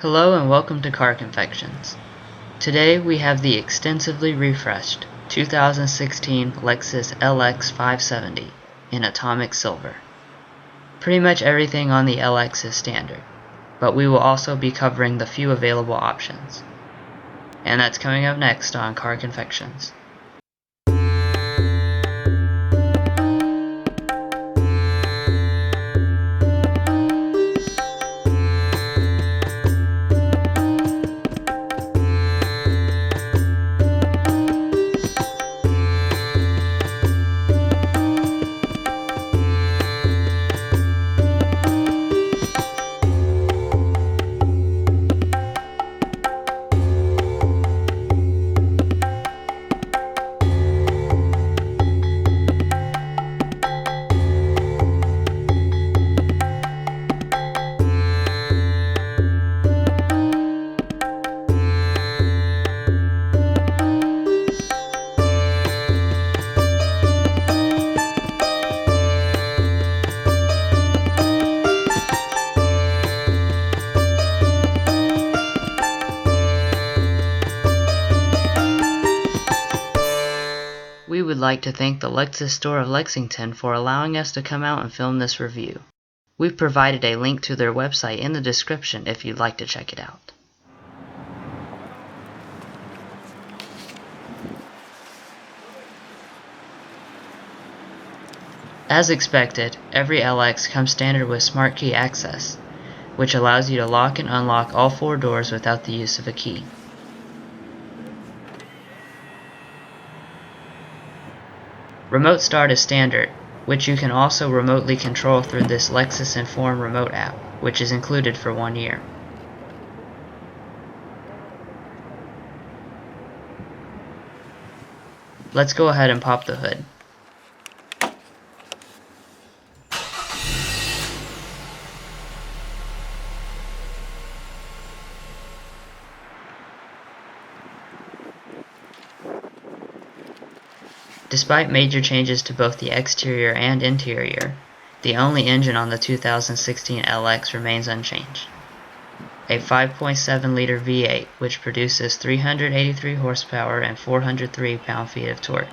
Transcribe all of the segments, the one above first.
Hello and welcome to CarConfections. Today we have the extensively refreshed 2016 Lexus LX570 in atomic silver. Pretty much everything on the LX is standard, but we will also be covering the few available options. And that's coming up next on CarConfections. We would like to thank the Lexus store of Lexington for allowing us to come out and film this review. We've provided a link to their website in the description if you'd like to check it out. As expected, every LX comes standard with Smart Key access, which allows you to lock and unlock all 4 doors without the use of a key. Remote start is standard, which you can also remotely control through this Lexus Inform remote app, which is included for 1 year. Let's go ahead and pop the hood. Despite major changes to both the exterior and interior, the only engine on the 2016 LX remains unchanged. A 5.7-liter V8 which produces 383 horsepower and 403 pound-feet of torque.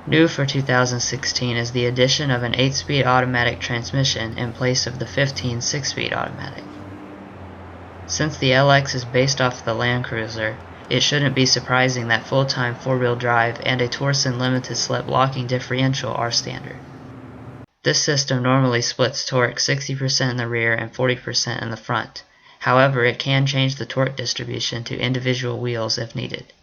New for 2016 is the addition of an 8-speed automatic transmission in place of the 15 6-speed automatic. Since the LX is based off the Land Cruiser, it shouldn't be surprising that full-time 4-wheel drive and a Torsen limited slip locking differential are standard. This system normally splits torque 60% in the rear and 40% in the front. However, it can change the torque distribution to individual wheels if needed.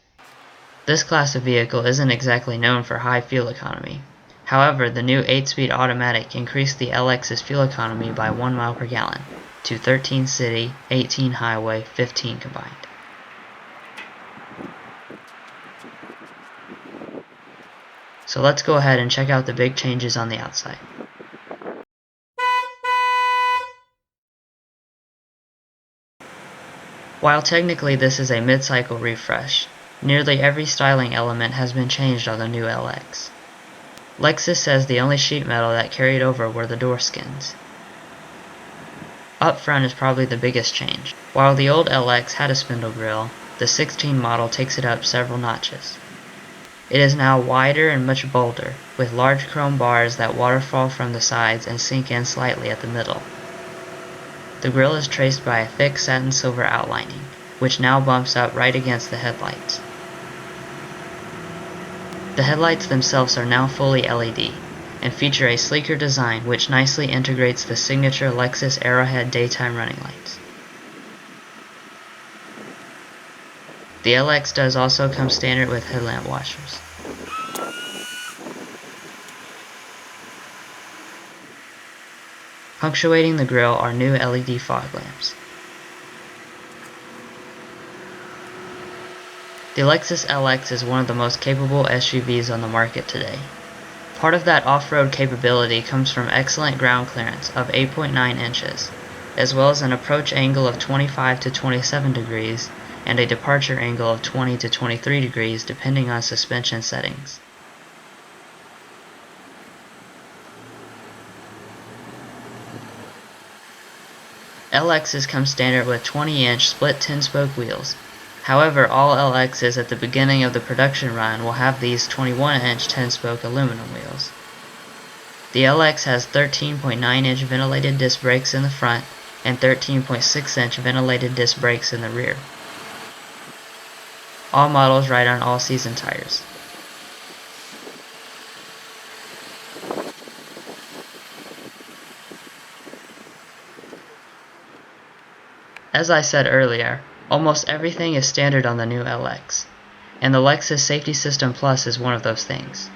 This class of vehicle isn't exactly known for high fuel economy. However, the new 8-speed automatic increased the LX's fuel economy by 1 mile per gallon to 13 city, 18 highway, 15 combined. So let's go ahead and check out the big changes on the outside. While technically this is a mid-cycle refresh, nearly every styling element has been changed on the new LX. Lexus says the only sheet metal that carried over were the door skins. Up front is probably the biggest change. While the old LX had a spindle grille, the 16 model takes it up several notches. It is now wider and much bolder, with large chrome bars that waterfall from the sides and sink in slightly at the middle. The grille is traced by a thick satin silver outlining, which now bumps up right against the headlights. The headlights themselves are now fully LED, and feature a sleeker design which nicely integrates the signature Lexus Arrowhead daytime running lights. The LX does also come standard with headlamp washers. Punctuating the grille are new LED fog lamps. The Lexus LX is one of the most capable SUVs on the market today. Part of that off-road capability comes from excellent ground clearance of 8.9 inches, as well as an approach angle of 25 to 27 degrees and a departure angle of 20 to 23 degrees depending on suspension settings. LXs come standard with 20-inch split 10-spoke wheels. However, all LXs at the beginning of the production run will have these 21-inch 10-spoke aluminum wheels. The LX has 13.9-inch ventilated disc brakes in the front and 13.6-inch ventilated disc brakes in the rear. All models ride on all-season tires. As I said earlier, almost everything is standard on the new LX, and the Lexus Safety System Plus is one of those things.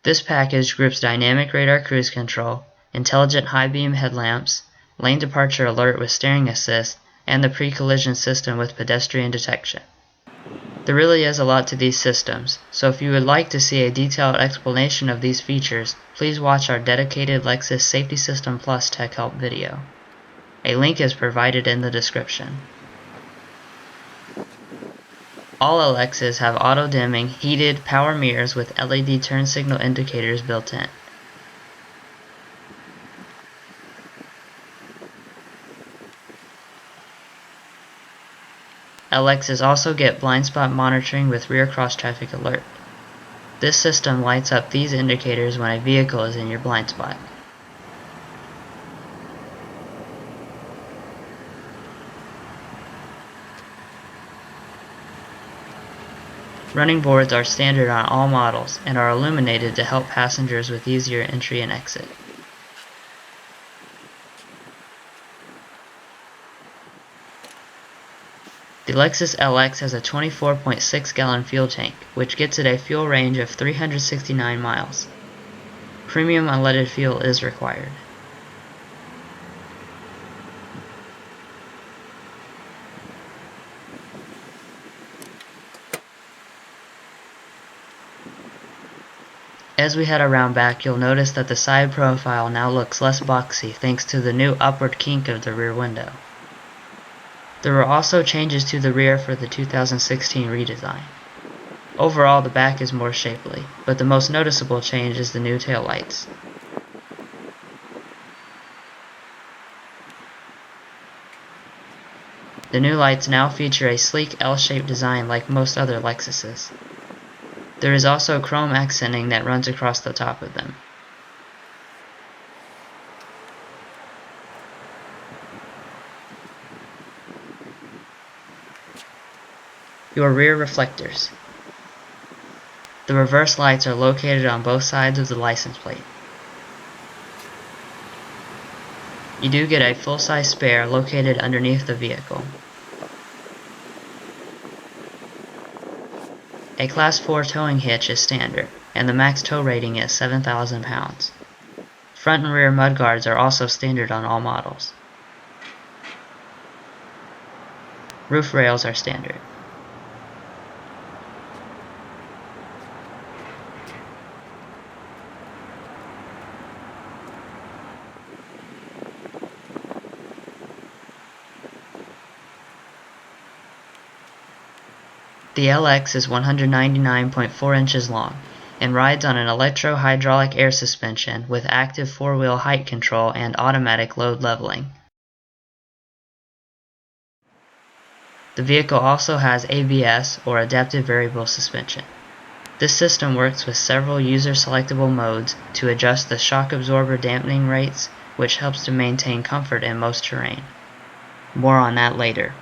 This package groups dynamic radar cruise control, intelligent high-beam headlamps, lane departure alert with steering assist, and the pre-collision system with pedestrian detection. There really is a lot to these systems, so if you would like to see a detailed explanation of these features, please watch our dedicated Lexus Safety System Plus Tech Help video. A link is provided in the description. All LXs have auto-dimming, heated power mirrors with LED turn signal indicators built in. LXs also get blind spot monitoring with rear cross-traffic alert. This system lights up these indicators when a vehicle is in your blind spot. Running boards are standard on all models and are illuminated to help passengers with easier entry and exit. The Lexus LX has a 24.6-gallon fuel tank, which gets it a fuel range of 369 miles. Premium unleaded fuel is required. As we head around back, you'll notice that the side profile now looks less boxy thanks to the new upward kink of the rear window. There were also changes to the rear for the 2016 redesign. Overall, the back is more shapely, but the most noticeable change is the new taillights. The new lights now feature a sleek L-shaped design like most other Lexuses. There is also chrome accenting that runs across the top of them. Your rear reflectors. The reverse lights are located on both sides of the license plate. You do get a full-size spare located underneath the vehicle. A Class 4 towing hitch is standard, and the max tow rating is 7,000 pounds. Front and rear mudguards are also standard on all models. Roof rails are standard. The LX is 199.4 inches long and rides on an electro-hydraulic air suspension with active four-wheel height control and automatic load leveling. The vehicle also has ABS or adaptive variable suspension. This system works with several user-selectable modes to adjust the shock absorber dampening rates, which helps to maintain comfort in most terrain. More on that later.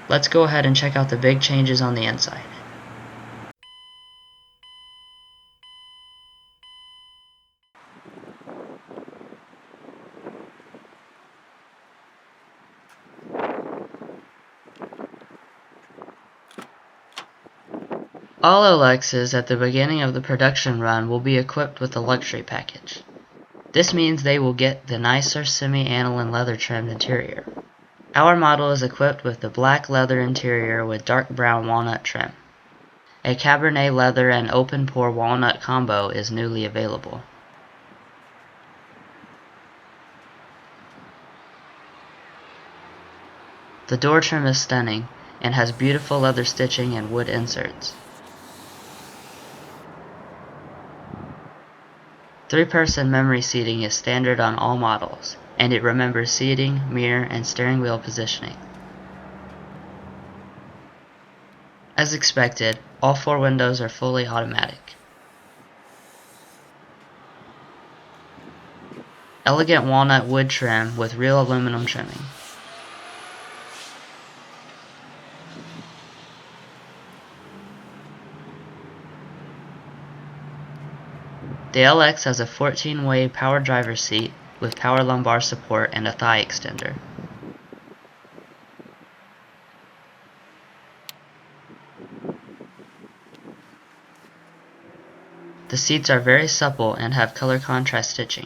Let's go ahead and check out the big changes on the inside. All LXs at the beginning of the production run will be equipped with the luxury package. This means they will get the nicer semi-aniline leather trimmed interior. Our model is equipped with the black leather interior with dark brown walnut trim. A Cabernet leather and open pore walnut combo is newly available. The door trim is stunning and has beautiful leather stitching and wood inserts. 3-person memory seating is standard on all models, and it remembers seating, mirror, and steering wheel positioning. As expected, all 4 windows are fully automatic. Elegant walnut wood trim with real aluminum trimming. The LX has a 14-way power driver's seat with power lumbar support and a thigh extender. The seats are very supple and have color contrast stitching.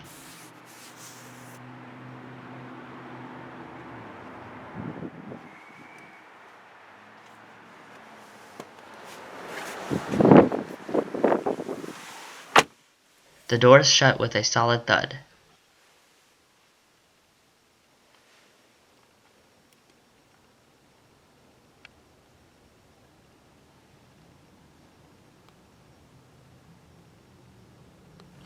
The doors shut with a solid thud.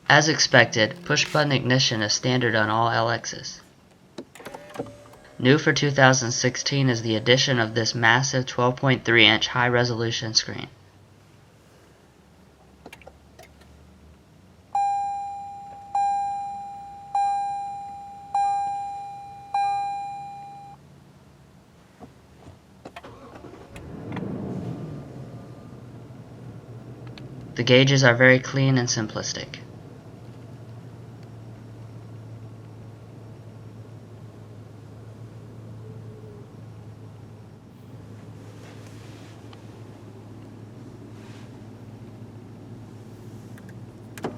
As expected, push-button ignition is standard on all LXs. New for 2016 is the addition of this massive 12.3-inch high-resolution screen. The gauges are very clean and simplistic.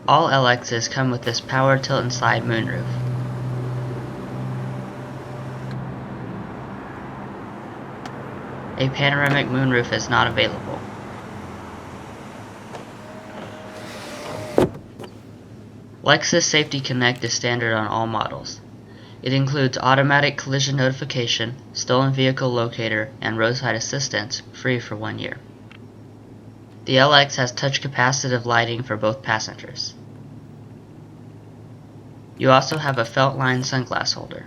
All LXs come with this power tilt and slide moonroof. A panoramic moonroof is not available. Lexus Safety Connect is standard on all models. It includes automatic collision notification, stolen vehicle locator, and roadside assistance, free for 1 year. The LX has touch capacitive lighting for both passengers. You also have a felt-lined sunglass holder.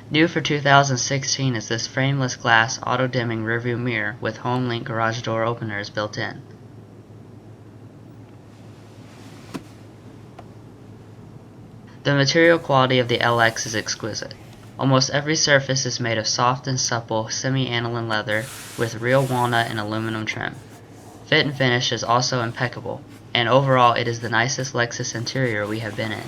New for 2016 is this frameless glass auto-dimming rearview mirror with HomeLink garage door openers built in. The material quality of the LX is exquisite. Almost every surface is made of soft and supple semi-aniline leather with real walnut and aluminum trim. Fit and finish is also impeccable, and overall it is the nicest Lexus interior we have been in.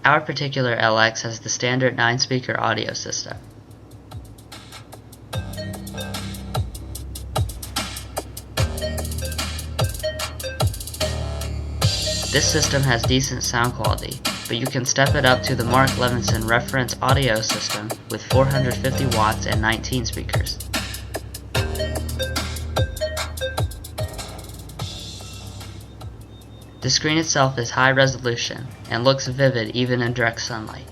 Our particular LX has the standard 9-speaker audio system. This system has decent sound quality, but you can step it up to the Mark Levinson reference audio system with 450 watts and 19 speakers. The screen itself is high resolution and looks vivid even in direct sunlight.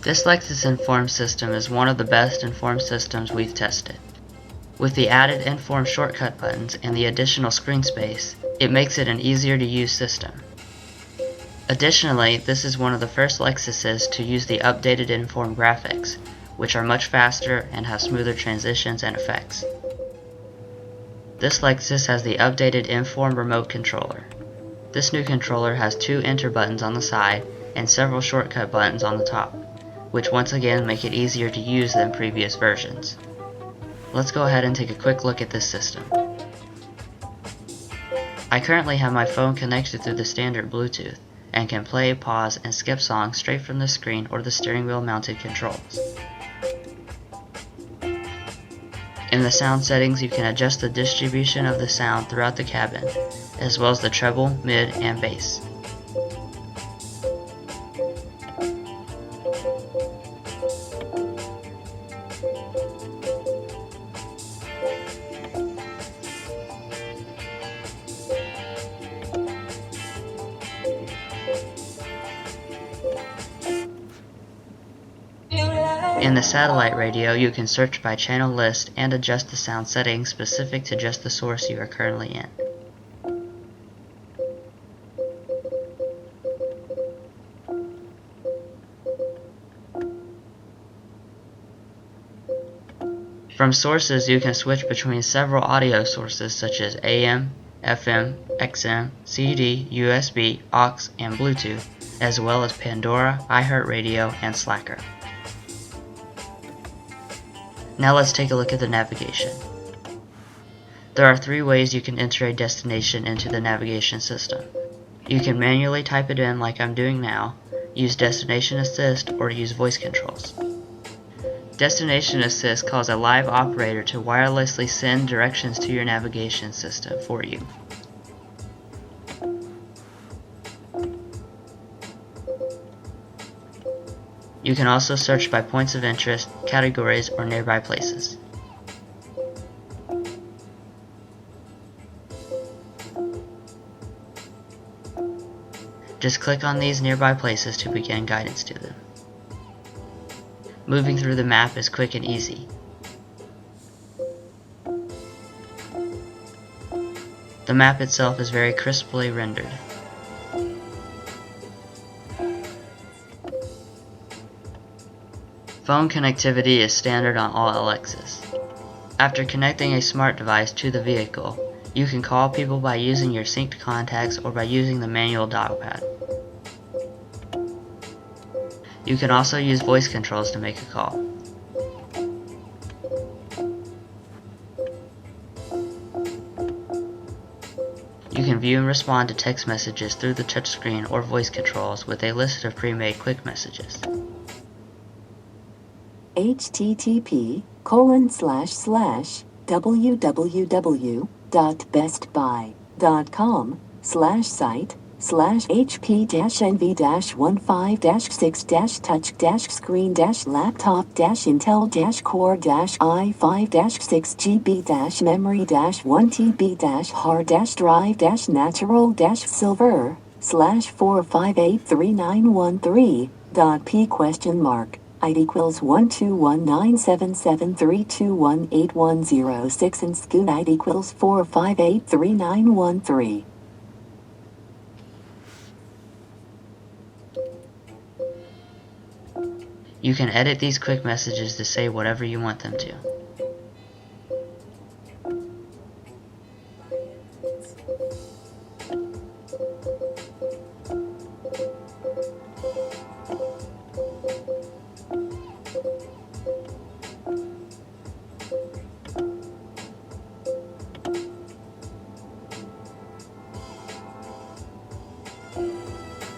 This Lexus Inform system is one of the best Inform systems we've tested. With the added Inform shortcut buttons and the additional screen space, it makes it an easier to use system. Additionally, this is one of the first Lexuses to use the updated Inform graphics, which are much faster and have smoother transitions and effects. This Lexus has the updated Inform remote controller. This new controller has 2 enter buttons on the side and several shortcut buttons on the top, which once again make it easier to use than previous versions. Let's go ahead and take a quick look at this system. I currently have my phone connected through the standard Bluetooth, and can play, pause, and skip songs straight from the screen or the steering wheel mounted controls. In the sound settings, you can adjust the distribution of the sound throughout the cabin, as well as the treble, mid, and bass. In the satellite radio, you can search by channel list and adjust the sound settings specific to just the source you are currently in. From sources, you can switch between several audio sources such as AM, FM, XM, CD, USB, aux, and Bluetooth, as well as Pandora, iHeartRadio, and Slacker. Now let's take a look at the navigation. There are 3 ways you can enter a destination into the navigation system. You can manually type it in like I'm doing now, use Destination Assist, or use voice controls. Destination Assist calls a live operator to wirelessly send directions to your navigation system for you. You can also search by points of interest, categories, or nearby places. Just click on these nearby places to begin guidance to them. Moving through the map is quick and easy. The map itself is very crisply rendered. Phone connectivity is standard on all LXs. After connecting a smart device to the vehicle, you can call people by using your synced contacts or by using the manual dial pad. You can also use voice controls to make a call. You can view and respond to text messages through the touchscreen or voice controls with a list of pre-made quick messages. http://www.bestbuy.com/site/hp-nv-1.5-6-touch-screen-laptop-intel-core-i5-6gb-memory-1TB-hard-drive-natural-5 1219773218106 and scoot ID equals 4583913. You can edit these quick messages to say whatever you want them to.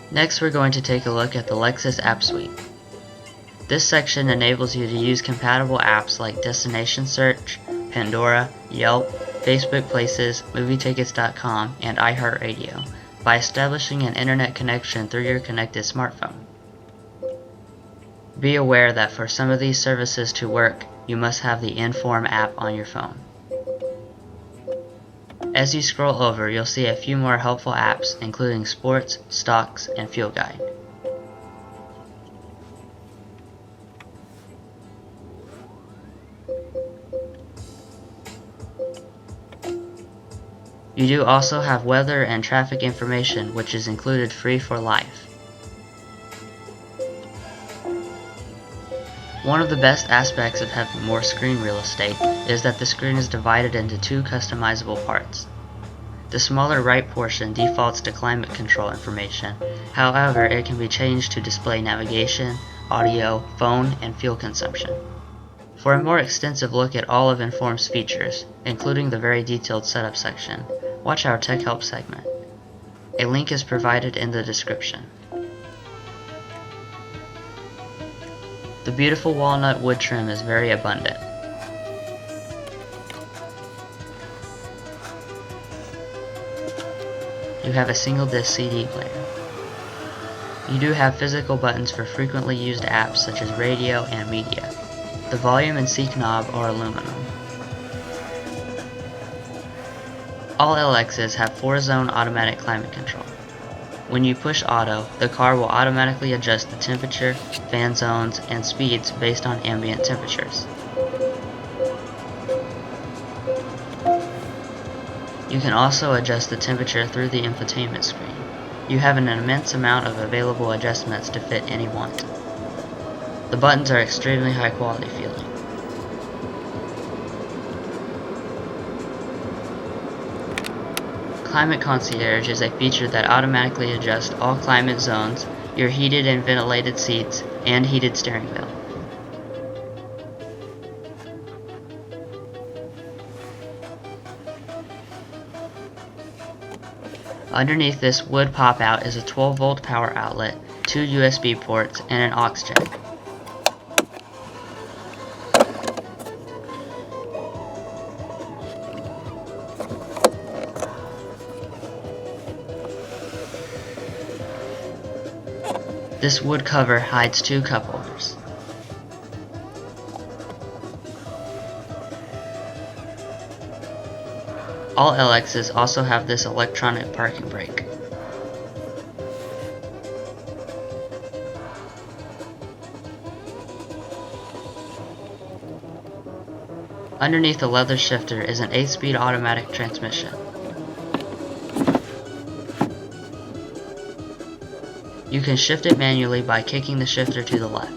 Next, we're going to take a look at the Lexus App Suite. This section enables you to use compatible apps like Destination Search, Pandora, Yelp, Facebook Places, MovieTickets.com, and iHeartRadio by establishing an internet connection through your connected smartphone. Be aware that for some of these services to work, you must have the Inform app on your phone. As you scroll over, you'll see a few more helpful apps, including Sports, Stocks, and Fuel Guide. You do also have weather and traffic information, which is included free for life. One of the best aspects of having more screen real estate is that the screen is divided into 2 customizable parts. The smaller right portion defaults to climate control information, however it can be changed to display navigation, audio, phone, and fuel consumption. For a more extensive look at all of Inform's features, including the very detailed setup section, watch our Tech Help segment. A link is provided in the description. The beautiful walnut wood trim is very abundant. You have a single disc CD player. You do have physical buttons for frequently used apps such as radio and media. The volume and seek knob are aluminum. All LXs have 4-zone automatic climate control. When you push auto, the car will automatically adjust the temperature, fan zones, and speeds based on ambient temperatures. You can also adjust the temperature through the infotainment screen. You have an immense amount of available adjustments to fit any want. The buttons are extremely high quality feeling. Climate Concierge is a feature that automatically adjusts all climate zones, your heated and ventilated seats, and heated steering wheel. Underneath this wood pop-out is a 12-volt power outlet, 2 USB ports, and an aux jack. This wood cover hides 2 cup holders. All LXs also have this electronic parking brake. Underneath the leather shifter is an 8-speed automatic transmission. You can shift it manually by kicking the shifter to the left.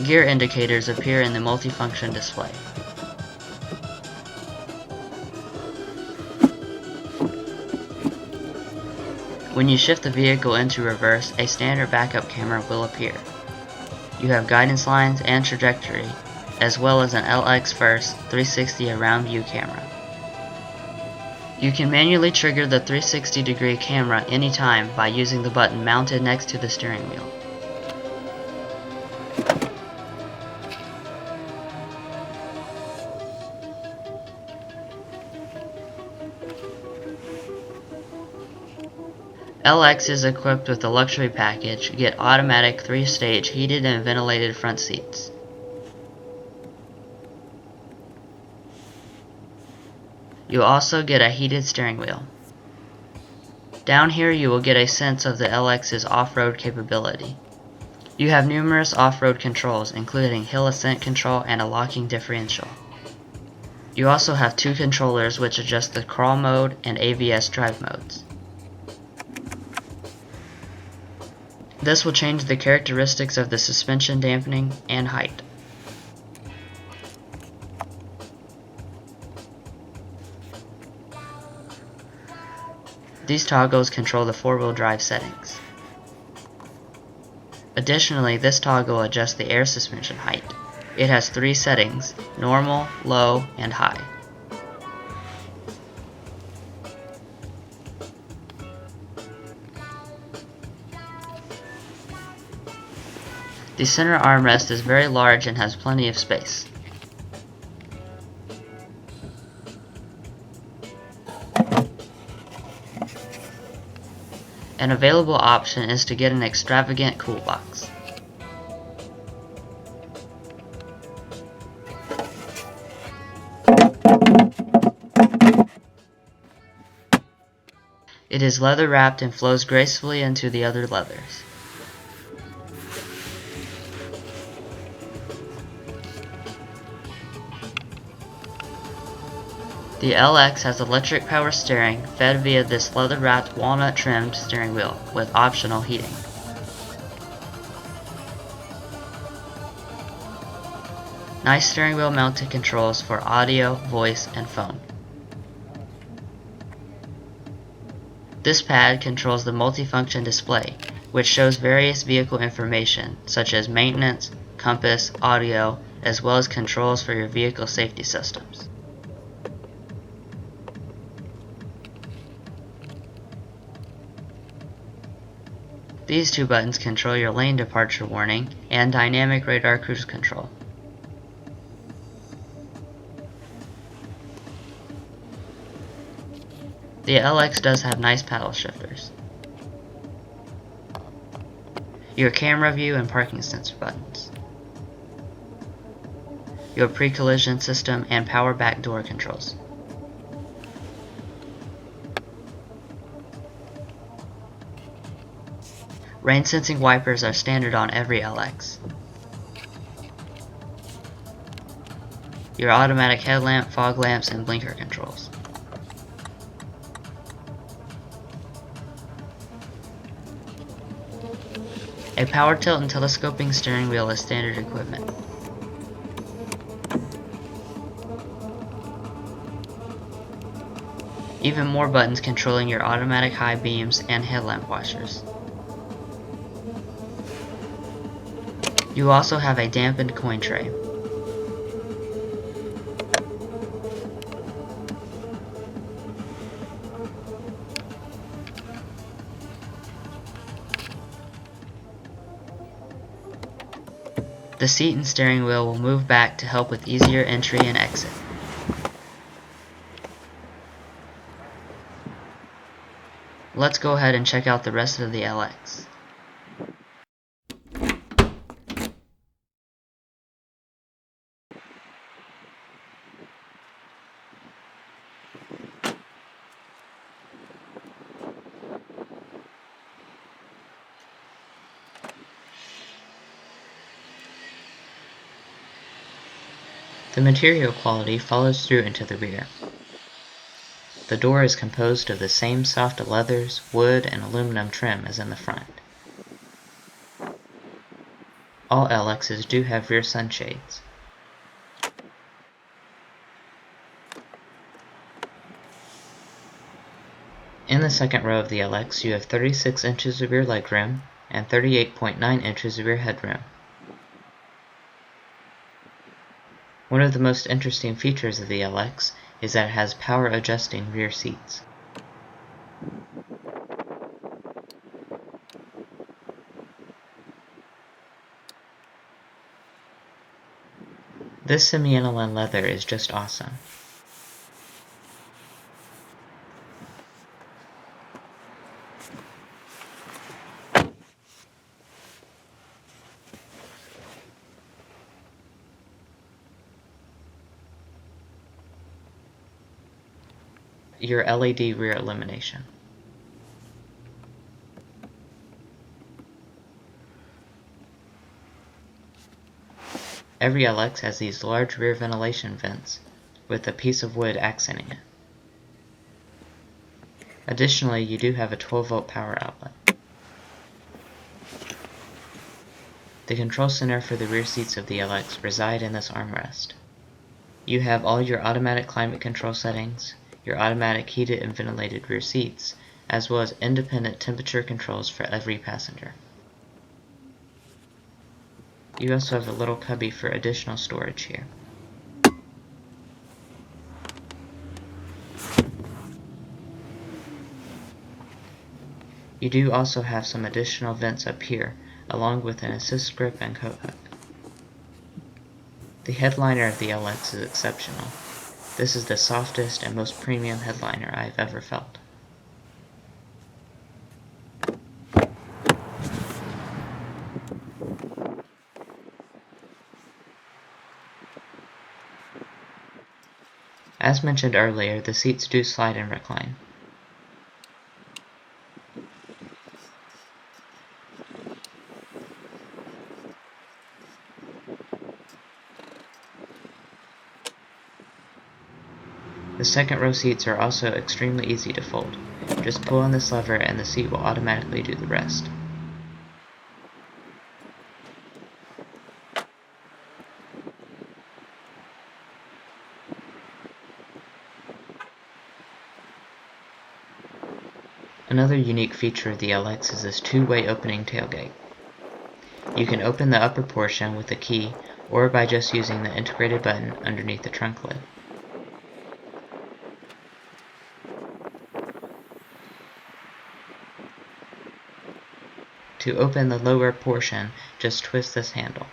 Gear indicators appear in the multifunction display. When you shift the vehicle into reverse, a standard backup camera will appear. You have guidance lines and trajectory, as well as an LX First 360 around view camera. You can manually trigger the 360-degree camera anytime by using the button mounted next to the steering wheel. LX is equipped with the luxury package, get automatic 3-stage heated and ventilated front seats. You also get a heated steering wheel. Down here you will get a sense of the LX's off-road capability. You have numerous off-road controls, including hill ascent control and a locking differential. You also have 2 controllers which adjust the crawl mode and AVS drive modes. This will change the characteristics of the suspension dampening and height. These toggles control the 4-wheel drive settings. Additionally, this toggle adjusts the air suspension height. It has 3 settings: normal, low, and high. The center armrest is very large and has plenty of space. An available option is to get an extravagant cool box. It is leather wrapped and flows gracefully into the other leathers. The LX has electric power steering fed via this leather-wrapped walnut-trimmed steering wheel with optional heating. Nice steering wheel mounted controls for audio, voice, and phone. This pad controls the multifunction display, which shows various vehicle information such as maintenance, compass, audio, as well as controls for your vehicle safety systems. These two buttons control your lane departure warning and dynamic radar cruise control. The LX does have nice paddle shifters. Your camera view and parking sensor buttons. Your pre-collision system and power back door controls. Rain sensing wipers are standard on every LX. Your automatic headlamp, fog lamps, and blinker controls. A power tilt and telescoping steering wheel is standard equipment. Even more buttons controlling your automatic high beams and headlamp washers. You also have a dampened coin tray. The seat and steering wheel will move back to help with easier entry and exit. Let's go ahead and check out the rest of the LX. The material quality follows through into the rear. The door is composed of the same soft leathers, wood, and aluminum trim as in the front. All LXs do have rear sunshades. In the second row of the LX, you have 36 inches of rear legroom and 38.9 inches of rear headroom. One of the most interesting features of the LX is that it has power adjusting rear seats. This semi-aniline leather is just awesome. Your LED rear illumination. Every LX has these large rear ventilation vents with a piece of wood accenting it. Additionally, you do have a 12-volt power outlet. The control center for the rear seats of the LX reside in this armrest. You have all your automatic climate control settings, your automatic heated and ventilated rear seats, as well as independent temperature controls for every passenger. You also have a little cubby for additional storage here. You do also have some additional vents up here, along with an assist grip and coat hook. The headliner of the LX is exceptional. This is the softest and most premium headliner I've ever felt. As mentioned earlier, the seats do slide and recline. The second row seats are also extremely easy to fold. Just pull on this lever and the seat will automatically do the rest. Another unique feature of the LX is this two-way opening tailgate. You can open the upper portion with a key or by just using the integrated button underneath the trunk lid. To open the lower portion, just twist this handle.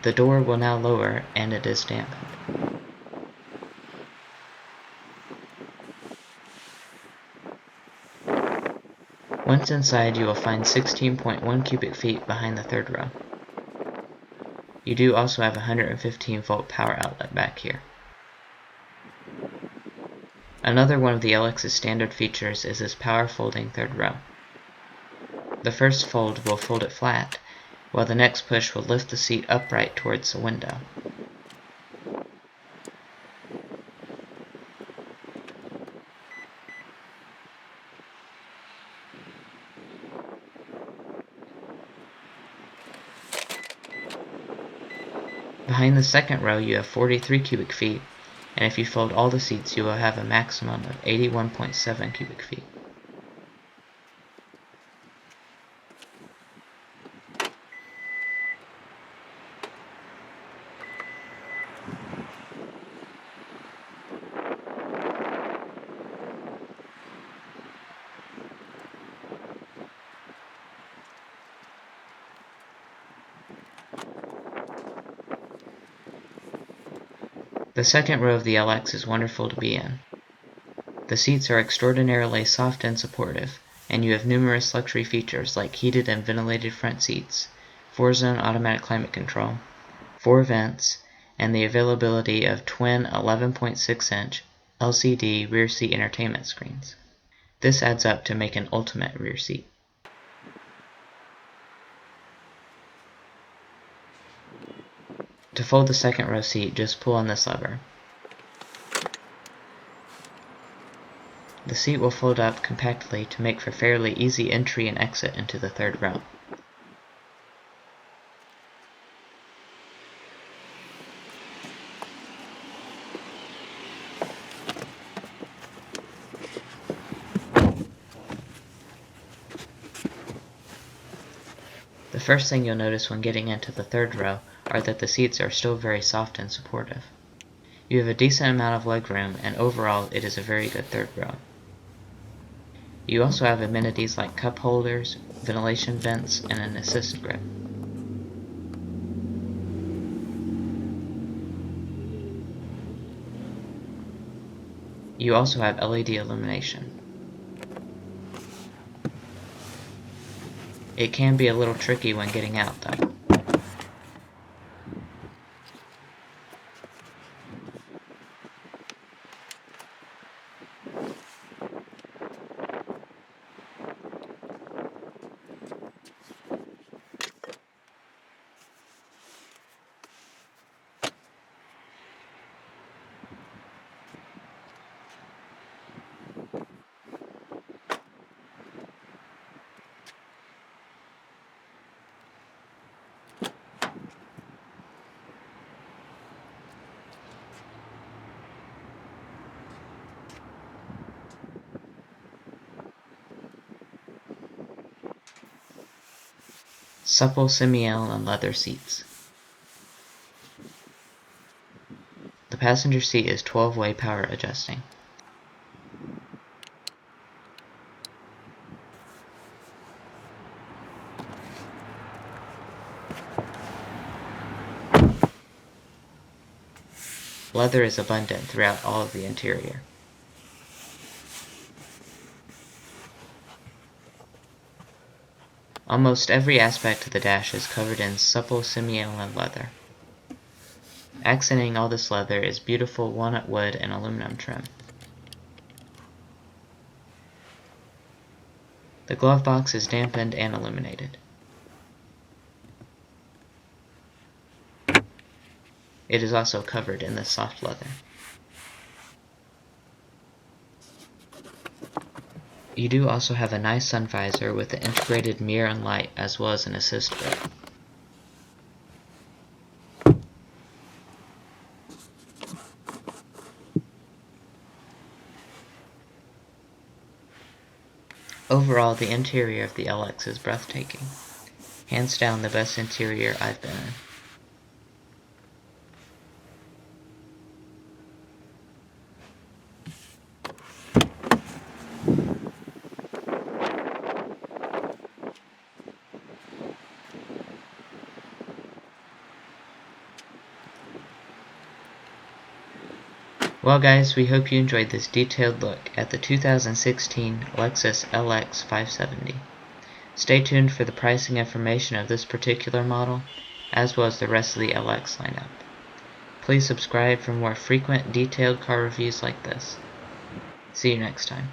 The door will now lower and it is dampened. Once inside, you will find 16.1 cubic feet behind the third row. You do also have a 115 volt power outlet back here. Another one of the LX's standard features is this power folding third row. The first fold will fold it flat, while the next push will lift the seat upright towards the window. Behind the second row you have 43 cubic feet, and if you fold all the seats you will have a maximum of 81.7 cubic feet. The second row of the LX is wonderful to be in. The seats are extraordinarily soft and supportive, and you have numerous luxury features like heated and ventilated front seats, 4-zone automatic climate control, 4 vents, and the availability of twin 11.6-inch LCD rear seat entertainment screens. This adds up to make an ultimate rear seat. To fold the second row seat, just pull on this lever. The seat will fold up compactly to make for fairly easy entry and exit into the third row. The first thing you'll notice when getting into the third row are that the seats are still very soft and supportive. You have a decent amount of legroom, and overall it is a very good third row. You also have amenities like cup holders, ventilation vents, and an assist grip. You also have LED illumination. It can be a little tricky when getting out though. Supple semi-allen leather seats. The passenger seat is 12-way power adjusting. Leather is abundant throughout all of the interior. Almost every aspect of the dash is covered in supple semi-allen leather. Accenting all this leather is beautiful walnut wood and aluminum trim. The glove box is dampened and illuminated. It is also covered in this soft leather. You do also have a nice sun visor with the integrated mirror and light as well as an assist grip. Overall, the interior of the LX is breathtaking. Hands down the best interior I've been in. Well guys, we hope you enjoyed this detailed look at the 2016 Lexus LX570. Stay tuned for the pricing information of this particular model, as well as the rest of the LX lineup. Please subscribe for more frequent detailed car reviews like this. See you next time.